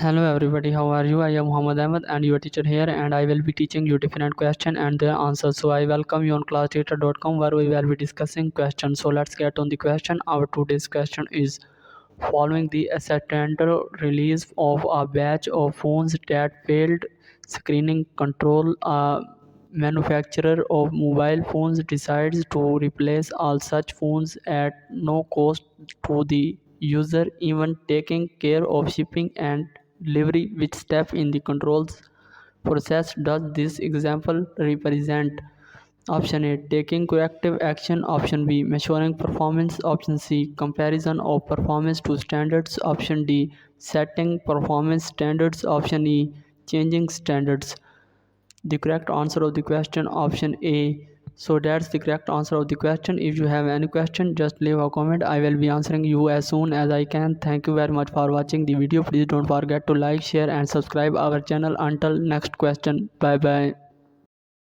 Hello everybody, how are you? I am Muhammad Ahmed and your teacher here, and I will be teaching you different questions and their answers. So I welcome you on classteacher.com where we will be discussing questions. So let's get on the question. Our today's question is: following the accidental release of a batch of phones that failed screening control, a manufacturer of mobile phones decides to replace all such phones at no cost to the user, even taking care of shipping and delivery. Which step in the controls process does this example represent? Option A, taking corrective action. Option B, measuring performance. Option C, comparison of performance to standards. Option D, setting performance standards. Option E, changing standards. The correct answer of the question, option A. So that's the correct answer of the question. If you have any question, just leave a comment. I will be answering you as soon as I can. Thank you very much for watching the video. Please don't forget to like, share and subscribe our channel. Until next question, bye bye.